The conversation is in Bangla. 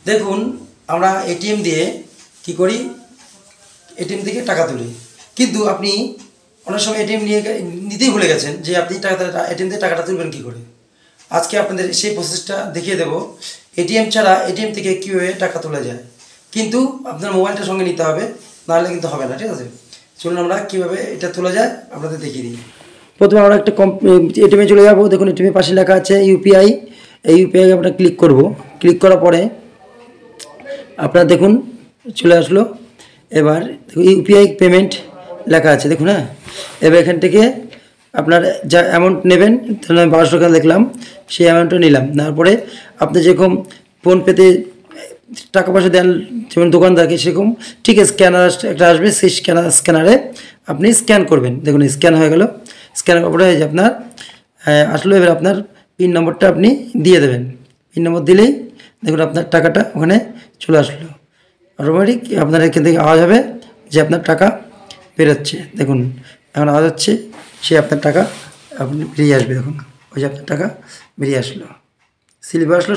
দেখুন আমরা এটিএম দিয়ে কি করি, এটিএম থেকে টাকা তুলি, কিন্তু আপনি অনেক সময় এটিএম নিতেই ভুলে গেছেন যে আপনি এটিএম থেকে টাকাটা তুলবেন কী করে। আজকে আপনাদের সেই প্রসেসটা দেখিয়ে দেবো, এটিএম ছাড়া এটিএম থেকে কীভাবে টাকা তোলা যায়। কিন্তু আপনার মোবাইলটা সঙ্গে নিতে হবে, নাহলে কিন্তু হবে না, ঠিক আছে। চলুন আমরা কীভাবে এটা তোলা যায় আপনাদের দেখিয়ে দিই। প্রথমে আমরা একটা এটিএমে চলে যাবো। দেখুন এটিএমের পাশে লেখা আছে ইউপিআই। এই ইউপিআই আমরা ক্লিক করব। ক্লিক করার পরে আপনারা দেখুন চলে আসলো। এবার ইউপিআই পেমেন্ট লেখা আছে দেখুন। হ্যাঁ, এবার এখান থেকে আপনার যা অ্যামাউন্ট নেবেন, তাহলে আমি 1200 টাকা লিখলাম, সেই অ্যামাউন্টটা নিলাম। তারপরে আপনি যেরকম ফোনপেতে টাকা পয়সা দেন যেমন দোকানদারকে, সেরকম ঠিক স্ক্যানার একটা আসবে, সেই স্ক্যানারে আপনি স্ক্যান করবেন। দেখুন স্ক্যান হয়ে গেল। স্ক্যান করার পরে আপনার আসলো। এবার আপনার পিন নম্বরটা আপনি দিয়ে দেবেন। পিন নম্বর দিলেই দেখুন আপনার টাকাটা ওখানে চলে আসলো। অটোমেটিক আপনার এখান থেকে আওয়াজ হবে যে আপনার টাকা বেরোচ্ছে। দেখুন এখন আওয়াজ হচ্ছে, সে আপনার টাকা আপনি বেরিয়ে আসবে। দেখুন ওই যে আপনার টাকা বেরিয়ে আসলো, স্লিপ আসলো।